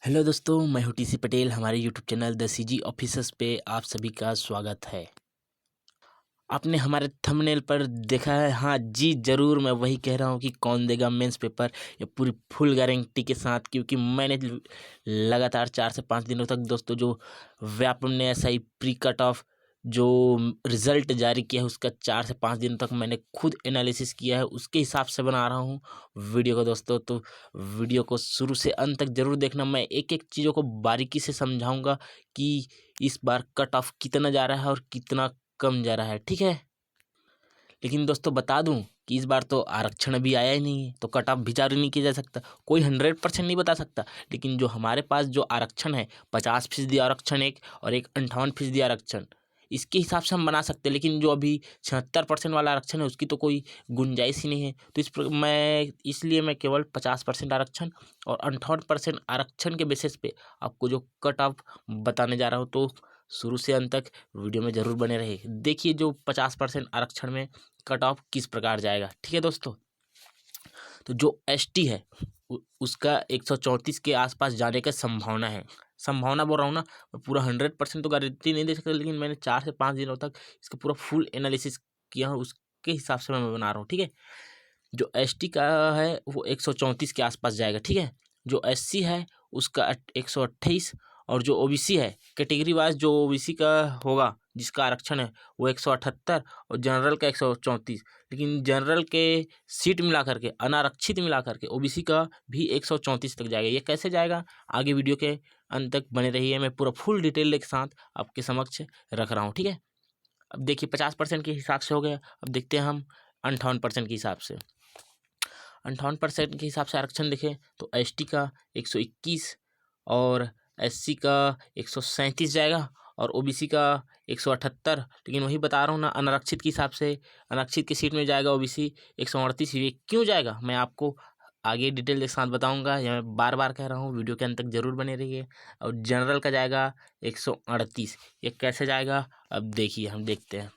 Hello दोस्तों, मैं हूं टीसी पटेल। हमारे YouTube channel the CG officers पे आप सभी का स्वागत है। आपने हमारे थंबनेल पर देखा है। हाँ जी, ज़रूर मैं वही कह रहा हूँ कि कौन देगा मेंस पेपर, ये पूरी फुल गारंटी के साथ, क्योंकि मैंने लगातार 4 से 5 दिनों तक दोस्तों जो व्यापम ने एसआई प्री कट ऑफ जो रिज़ल्ट जारी किया है उसका 4 से 5 दिन तक मैंने खुद एनालिसिस किया है, उसके हिसाब से बना रहा हूँ वीडियो को दोस्तों। तो वीडियो को शुरू से अंत तक ज़रूर देखना। मैं एक-एक चीज़ों को बारीकी से समझाऊँगा कि इस बार कट ऑफ कितना जा रहा है और कितना कम जा रहा है, ठीक है। लेकिन दोस्तों बता दूं कि इस बार तो आरक्षण अभी आया ही नहीं है, तो कट ऑफ भी जारी नहीं किया जा सकता। कोई 100% नहीं बता सकता, लेकिन जो हमारे पास जो आरक्षण है 50% आरक्षण एक और एक 58% आरक्षण, इसके हिसाब से हम बना सकते हैं। लेकिन जो अभी 76% वाला आरक्षण है उसकी तो कोई गुंजाइश ही नहीं है। तो इसलिए मैं केवल 50% आरक्षण और 58% आरक्षण के बेसिस पे आपको जो कट ऑफ बताने जा रहा हूँ। तो शुरू से अंत तक वीडियो में ज़रूर बने रहे। देखिए जो 50% आरक्षण में कट ऑफ किस प्रकार जाएगा, ठीक है दोस्तों। तो जो एसटी है उसका 134 के आसपास जाने का संभावना है। संभावना बोल रहा हूँ ना, मैं पूरा 100% तो गारंटी नहीं दे सकता, लेकिन मैंने 4 से 5 दिनों तक इसका पूरा फुल एनालिसिस किया है, उसके हिसाब से मैं बना रहा हूँ, ठीक है। जो एसटी का है वो 134 के आसपास जाएगा, ठीक है। जो एससी है उसका 128, और जो ओबीसी है कैटेगरी वाइज जो ओबीसी का होगा जिसका आरक्षण है वो 178 और जनरल का 134। लेकिन जनरल के सीट मिला करके अनारक्षित मिला करके ओबीसी का भी 134 तक जाएगा। ये कैसे जाएगा, आगे वीडियो के अंत तक बने रहिए। मैं पूरा फुल डिटेल के साथ आपके समक्ष रख रहा हूँ, ठीक है। अब देखिए 50% के हिसाब से हो गया। अब देखते हैं हम 58% के हिसाब से। 58% के हिसाब से आरक्षण देखें तो एसटी का 121 और एससी का 137 जाएगा और ओबीसी का 178। लेकिन वही बता रहा हूँ ना, अनारक्षित के हिसाब से अनारक्षित की सीट में जाएगा ओबीसी 138। ये क्यों जाएगा मैं आपको आगे डिटेल के साथ बताऊंगा, या मैं बार बार कह रहा हूँ, वीडियो के अंत तक जरूर बने रहिए। और जनरल का जाएगा 138। ये कैसे जाएगा अब देखिए, हम देखते हैं।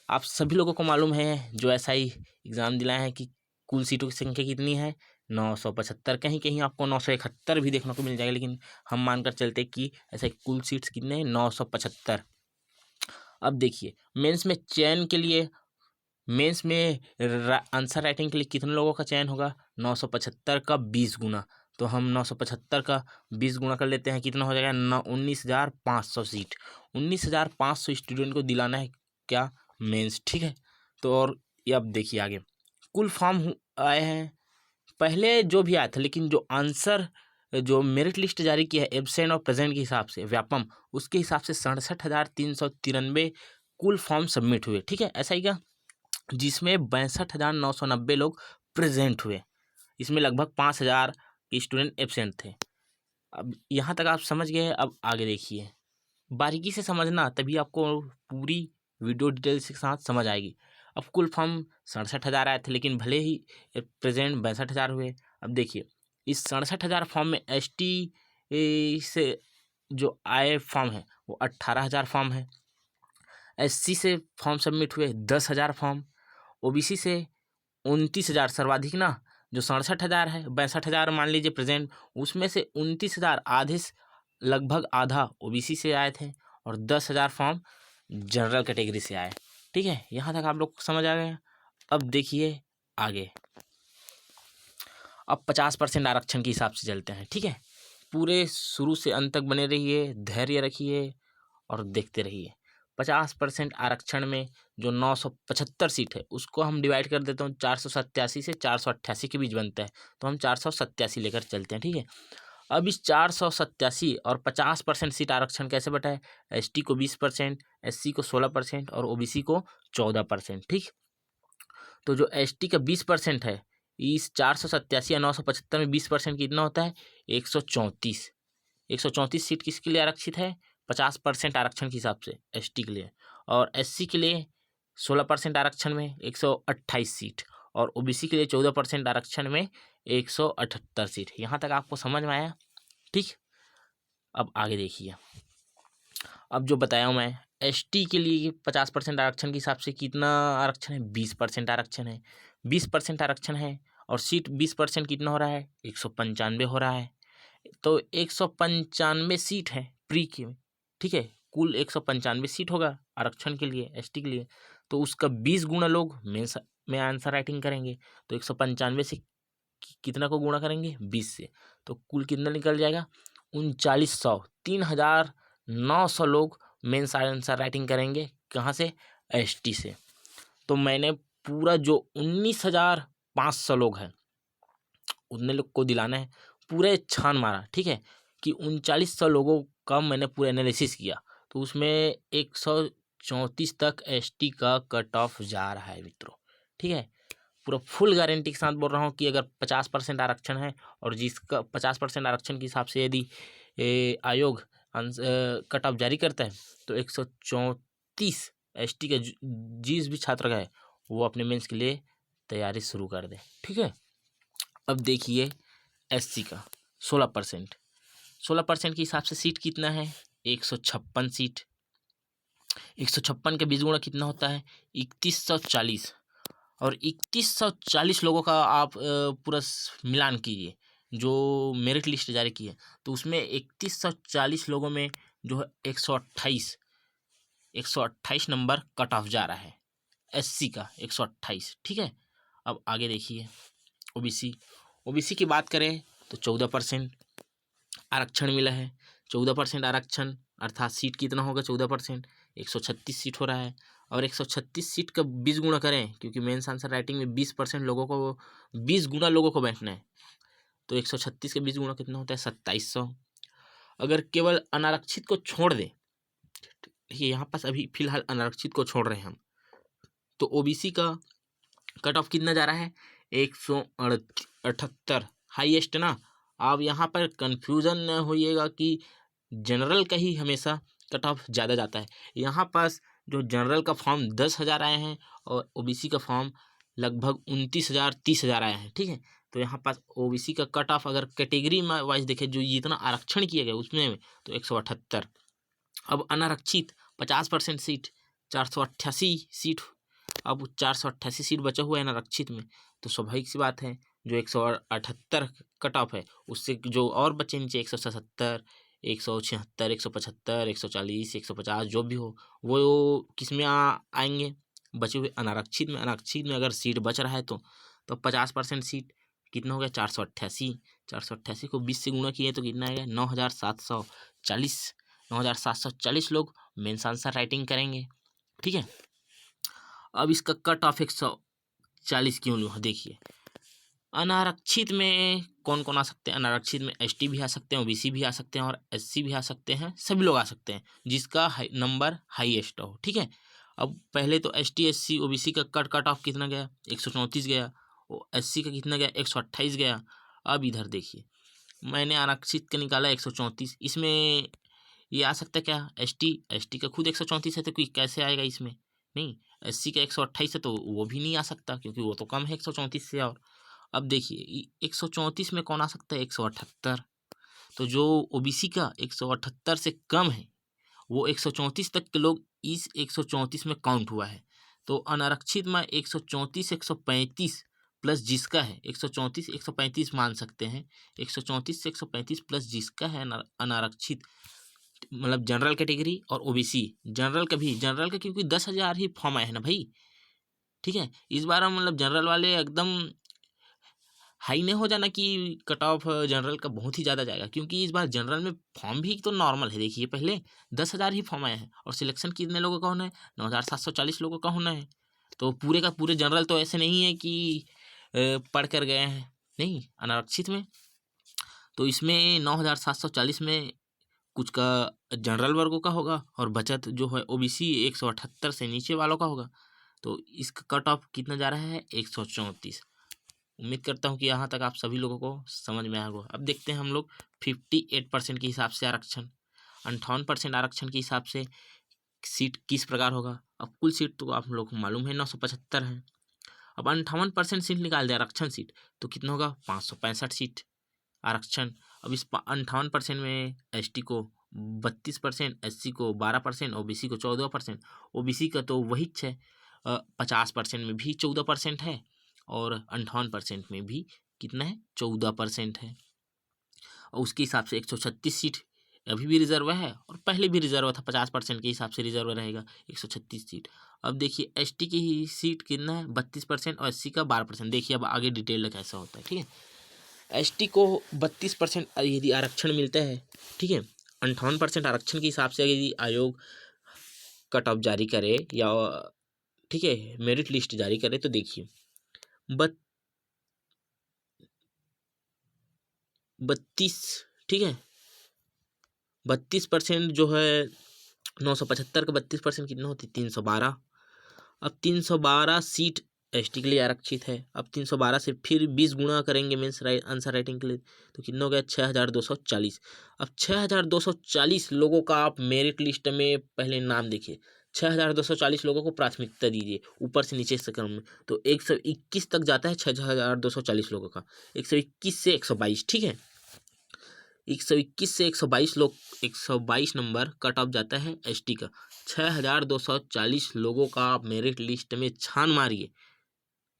आप सभी लोगों को मालूम है जो एसआई एग्ज़ाम दिलाए हैं कि कुल सीटों की संख्या कितनी है, 975। कहीं कहीं आपको 971 भी देखने को मिल जाएगा, लेकिन हम मानकर चलते कि ऐसे कुल सीट्स कितने हैं, 975। अब देखिए मेंस में चयन के लिए, मेंस में आंसर राइटिंग के लिए कितने लोगों का चयन होगा, 975 का 20 गुना। तो हम 975 का 20 गुना कर लेते हैं, कितना हो जाएगा 19,500 सीट। 19,500 स्टूडेंट को दिलाना है क्या, मेंस, ठीक है। तो और ये अब देखिए आगे कुल फॉर्म आए हैं पहले जो भी आया था, लेकिन जो आंसर जो मेरिट लिस्ट जारी किया है एब्सेंट और प्रेजेंट के हिसाब से व्यापम, उसके हिसाब से 67,393 कुल फॉर्म सबमिट हुए, ठीक है। ऐसा ही क्या, जिसमें 62,990 लोग प्रेजेंट हुए। इसमें लगभग 5,000 स्टूडेंट एब्सेंट थे। अब यहाँ तक आप समझ गए। अब आगे देखिए, बारीकी से समझना, तभी आपको पूरी वीडियो डिटेल्स के साथ समझ आएगी। अब कुल फॉर्म 67,000 आए थे, लेकिन भले ही प्रेजेंट 62,000 हुए। अब देखिए इस 67,000 फॉर्म में एसटी से जो आए फॉर्म है वो 18,000 फॉर्म है। एससी से फॉर्म सबमिट हुए 10,000 फॉर्म। ओबीसी से 29,000 सर्वाधिक ना, जो 67,000 है, 62,000 मान लीजिए प्रेजेंट, उसमें से 29,000 आधे लगभग आधा ओबीसी से आए थे और 10,000 फॉर्म जनरल कैटेगरी से आए, ठीक है। यहाँ तक आप लोग समझ आ गए। अब देखिए आगे, अब 50% आरक्षण के हिसाब से चलते हैं, ठीक है। पूरे शुरू से अंत तक बने रहिए, धैर्य रखिए और देखते रहिए। 50% आरक्षण में जो 975 सीट है उसको हम डिवाइड कर देते हैं, 487 से 488 के बीच बनता है, तो हम 487 लेकर चलते हैं, ठीक है। अब इस 487 और 50% सीट आरक्षण कैसे बटा है, एसटी को 20%, एससी को 16% और ओबीसी को 14%, ठीक। तो जो एसटी का 20% है, इस 487 या 975 में 20% कितना होता है, 134। 134 सीट किसके लिए आरक्षित है, 50% आरक्षण के हिसाब से एसटी के लिए, और एससी के लिए 16% आरक्षण में 128 सीट, और ओबीसी के लिए 14% आरक्षण में 178 सीट। यहाँ तक आपको समझ में आया, ठीक। अब आगे देखिए, अब जो बताया हूँ मैं, एसटी के लिए 50% आरक्षण के हिसाब से कितना आरक्षण है, 20% आरक्षण है। 20% आरक्षण है और सीट 20% कितना हो रहा है, 195 हो रहा है। तो 195 सीट है प्री के में, ठीक है। कुल 195 सीट होगा आरक्षण के लिए, एसटी के लिए। तो उसका 20 गुना लोग मेंस में आंसर राइटिंग करेंगे। तो 195 से कितना को गुणा करेंगे, 20 से, तो कुल कितना निकल जाएगा, 3900, 3900 लोग मेंस आंसर राइटिंग करेंगे। कहाँ से, एसटी से। तो मैंने पूरा जो 19,500 लोग हैं उतने लोग को दिलाना है, पूरे छान मारा, ठीक है, कि 3900 लोगों का मैंने पूरा एनालिसिस किया। तो उसमें 134 तक एसटी का कट ऑफ जा रहा है मित्रों, ठीक है। पूरा फुल गारंटी के साथ बोल रहा हूँ कि अगर 50% आरक्षण है और जिसका 50% आरक्षण के हिसाब से यदि आयोग कट ऑफ जारी करता है तो 134 एसटी के जिस भी छात्र का है वो अपने मेंस के लिए तैयारी शुरू कर दे, ठीक है। अब देखिए एससी का 16%, 16% के हिसाब से सीट कितना है, 156 सीट। 156 के 20 गुणा कितना होता है, 3140। और 3140 लोगों का आप पूरा मिलान कीजिए जो मेरिट लिस्ट जारी की है। तो उसमें 3140 लोगों में जो है 128 नंबर कट ऑफ जा रहा है एससी का, 128, ठीक है। अब आगे देखिए ओबीसी। ओबीसी की बात करें तो 14% आरक्षण मिला है। 14% आरक्षण अर्थात सीट कितना होगा, 14%, 136 सीट हो रहा है। और 136 सीट का 20 गुणा करें, क्योंकि मेंस आंसर राइटिंग में 20% लोगों को, 20 गुना लोगों को बैठना है। तो 136 के 20 गुणा कितना होता है, 2700। अगर केवल अनारक्षित को छोड़ दें, देखिए यहाँ पास अभी फिलहाल अनारक्षित को छोड़ रहे हैं हम, तो ओबीसी का कट ऑफ कितना जा रहा है, 178, हाईएस्ट ना। अब यहाँ पर कंफ्यूजन न होइएगा कि जनरल का ही हमेशा कट ऑफ ज़्यादा जाता है। यहाँ पास जो जनरल का फॉर्म 10,000 आए हैं और ओबीसी का फॉर्म लगभग 29,000 30,000 आए हैं, ठीक है। तो यहाँ पास ओबीसी का कट ऑफ अगर कैटेगरी में वाइज देखें जो जितना आरक्षण किया गया उसमें तो 178। अब अनारक्षित 50% सीट, 488 सीट। अब 488 सीट बचा हुआ है अनारक्षित में, तो स्वाभाविक सी बात है जो 178 कट ऑफ है उससे जो और बचे नीचे 177, 176, 175, 140, 150 जो भी हो वो किस में आएंगे, बचे हुए अनारक्षित में। अनारक्षित में अगर सीट बच रहा है तो 50% सीट कितना हो गया, 488। 488 को 20 से गुणा किए तो कितना आएगा, 9,740। 9,740 लोग मेंस आंसर राइटिंग करेंगे, ठीक है। अब इसका कट ऑफ 140 क्यों लूँ, देखिए अनारक्षित में कौन कौन आ सकते हैं, अनारक्षित में एसटी भी आ सकते हैं, ओबीसी भी आ सकते हैं और एससी भी आ सकते हैं, सभी लोग आ सकते हैं जिसका नंबर हाईएस्ट हो, ठीक है। अब पहले तो एसटी एससी ओबीसी का कट ऑफ कितना गया, 134 गया, और एससी का कितना गया, 128 गया। अब इधर देखिए मैंने आरक्षित का निकाला 134, इसमें ये आ सकता है क्या, एसटी का खुद 134 है तो कोई कैसे आएगा इसमें, नहीं। एससी का 128 है तो वो भी नहीं आ सकता क्योंकि वो तो कम है 134 से। और अब देखिए 134 में कौन आ सकता है, 178। तो जो ओबीसी का 178 से कम है वो 134 तक के लोग इस 134 में काउंट हुआ है। तो अनारक्षित में 134 135 प्लस जिसका है 134 135 मान सकते हैं। 134 से 135 प्लस जिसका है अनारक्षित, मतलब जनरल कैटेगरी और ओबीसी। जनरल का क्योंकि 10,000 ही फॉर्म आए हैं ना भाई, ठीक है। इस बार हम मतलब जनरल वाले एकदम हाई नहीं हो जाना कि कट ऑफ जनरल का बहुत ही ज़्यादा जाएगा, क्योंकि इस बार जनरल में फॉर्म भी तो नॉर्मल है। देखिए पहले 10,000 ही फॉर्म आए हैं और सिलेक्शन कितने लोगों का होना है, 9,740 लोगों का होना है। तो पूरे का पूरे जनरल तो ऐसे नहीं है कि पढ़ कर गए हैं, नहीं। अनारक्षित में तो इसमें 9,740 में कुछ का जनरल वर्गों का होगा और बचत जो है ओबीसी 178 से नीचे वालों का होगा। तो इसका कट ऑफ कितना जा रहा है, 134। उम्मीद करता हूँ कि यहाँ तक आप सभी लोगों को समझ में आया होगा। अब देखते हैं हम लोग 58% के हिसाब से आरक्षण, 58% आरक्षण के हिसाब से सीट किस प्रकार होगा। अब कुल सीट तो आप लोग को मालूम है 975 है। अब 58% सीट निकाल दे आरक्षण सीट तो कितना होगा, 565 सीट आरक्षण। अब इस 58% में एसटी को 32%, एससी को 12%, ओबीसी को 14%। ओबीसी का तो वही है 50% में भी 14% है और 58% में भी कितना है, 14% है। और उसके हिसाब से 136 सीट अभी भी रिजर्व है और पहले भी रिजर्व था, 50% के हिसाब से रिजर्व रहेगा 136 सीट। अब देखिए एसटी की ही सीट कितना है 32% और एससी का 12%। देखिए अब आगे डिटेल कैसा होता है, ठीक है। एसटी को 32% यदि आरक्षण मिलता है, ठीक है, 58% आरक्षण के हिसाब से यदि आयोग कट ऑफ जारी करे या ठीक है मेरिट लिस्ट जारी करे तो देखिए 32, ठीक है, 32% जो है 975 का 32% कितना होती है 312। अब 312 सीट एसटी के लिए आरक्षित है। अब 312 से फिर 20 गुणा करेंगे मेंस आंसर राइटिंग के लिए तो कितना हो गया 6240। अब 6240 लोगों का आप मेरिट लिस्ट में पहले नाम देखिए, 6240 लोगों को प्राथमिकता दीजिए ऊपर से नीचे से क्रम में, तो 121 तक जाता है 6240 लोगों का, 121 से 122, ठीक है, 121 से 122 लोग, 122 नंबर कट ऑफ जाता है एसटी का। 6240 लोगों का आप मेरिट लिस्ट में छान मारिए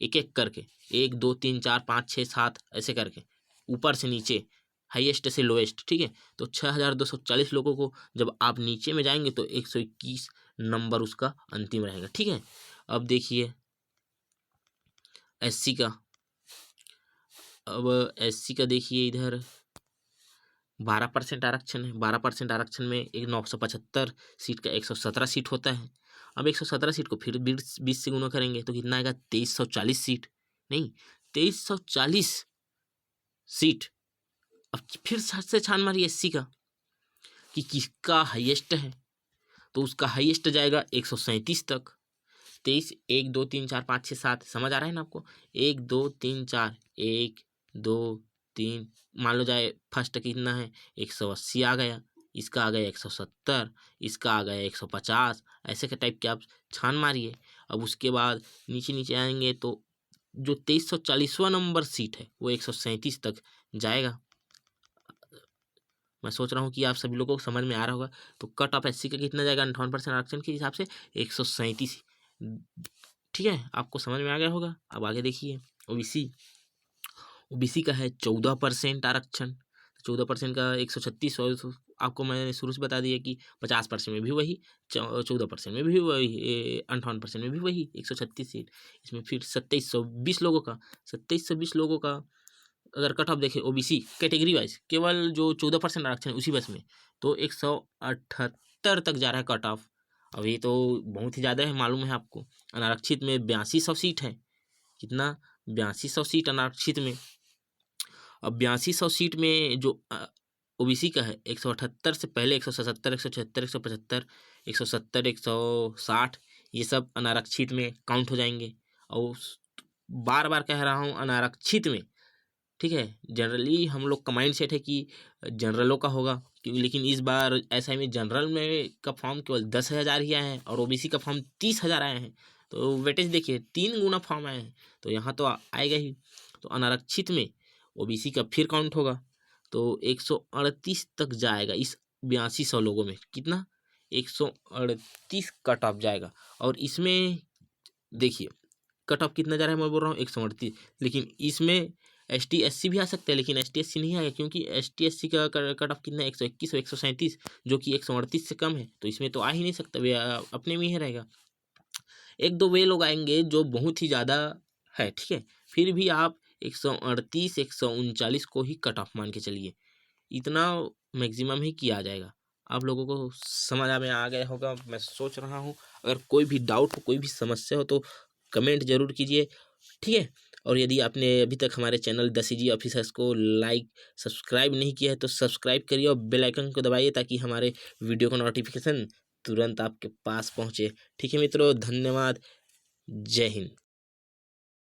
एक एक करके, 1 2 3 4 5 6 7 ऐसे करके ऊपर से नीचे, हाईएस्ट से लोएस्ट, ठीक है। तो 6240 लोगों को जब आप नीचे में जाएंगे तो 121 नंबर उसका अंतिम रहेगा, ठीक है। अब देखिए एससी का, अब एससी का देखिए इधर 12% आरक्षण है। 12% आरक्षण में एक 975 सीट का 117 सीट होता है। अब 117 सीट को फिर 20 से गुना करेंगे तो कितना आएगा 2340 सीट, नहीं 2340 सीट। अब फिर से छान मारिए एससी का कि किसका हाईएस्ट है, तो उसका हाईएस्ट जाएगा 137 तक। 23 1 2 3 4 5 6 7 समझ आ रहा है ना आपको, 1 2 3 4 1 2 3 मान लो जाए फर्स्ट कितना है 180 आ गया, इसका आ गया 170, इसका आ गया 150, ऐसे के टाइप के आप छान मारिए। अब उसके बाद नीचे नीचे आएंगे तो जो 2340वां नंबर सीट है वो 137 तक जाएगा। मैं सोच रहा हूँ कि आप सभी लोगों को समझ में आ रहा होगा। तो कट ऑफ एससी का कितना जाएगा 58% आरक्षण के हिसाब से 137, ठीक है, आपको समझ में आ गया होगा। अब आगे देखिए ओबीसी, ओबीसी का है 14% आरक्षण, 14% का 136, और आपको मैंने शुरू से बता दिया कि 50% में भी वही, 14% में भी वही, 58% में भी वही 136 सीट। इसमें फिर 2720 लोगों का, 2720 लोगों का अगर कट ऑफ देखें ओबीसी कैटेगरी वाइज, केवल जो 14% आरक्षण उसी बस में, तो 178 तक जा रहा है कट ऑफ। अब ये तो बहुत ही ज़्यादा है, मालूम है आपको। अनारक्षित में 8200 सीट है, कितना 8200 सीट अनारक्षित में। अब 8200 सीट में जो ओबीसी का है 178 से पहले 177 176 175 170 160 ये सब अनारक्षित में काउंट हो जाएंगे। और बार बार कह रहा हूँ अनारक्षित में, ठीक है। जनरली हम लोग का माइंड सेट है कि जनरलों का होगा, क्योंकि लेकिन इस बार ऐसा में जनरल में का फॉर्म केवल 10,000 ही आए हैं और ओबीसी का फॉर्म 30,000 आए हैं। तो वेटेज देखिए 3 गुना फॉर्म आए हैं, तो यहाँ तो आएगा ही। तो अनारक्षित में ओबीसी का फिर काउंट होगा तो 138 तक जाएगा। इस 8200 लोगों में कितना 138 कट ऑफ जाएगा। और इसमें देखिए कट ऑफ कितना जा रहा है, मैं बोल रहा हूँ 138, लेकिन इसमें एसटी एससी भी आ सकता है, लेकिन एसटी एससी नहीं आएगा क्योंकि एसटी एससी का कट ऑफ कितना है 121 और 137, जो कि 138 से कम है, तो इसमें तो आ ही नहीं सकता, वे अपने में ही रहेगा। एक दो वे लोग आएंगे जो बहुत ही ज़्यादा है, ठीक है, फिर भी आप 138 139 को ही कट ऑफ मान के चलिए, इतना मैक्सिमम ही किया जाएगा। आप लोगों को समझ में आ गया होगा मैं सोच रहा हूँ। अगर कोई भी डाउट हो, कोई भी समस्या हो तो कमेंट जरूर कीजिए, ठीक है। और यदि आपने अभी तक हमारे चैनल द सीजी ऑफिसर्स को लाइक सब्सक्राइब नहीं किया है तो सब्सक्राइब करिए और बेल आइकन को दबाइए ताकि हमारे वीडियो का नोटिफिकेशन तुरंत आपके पास पहुँचे। ठीक है मित्रों, धन्यवाद, जय हिंद।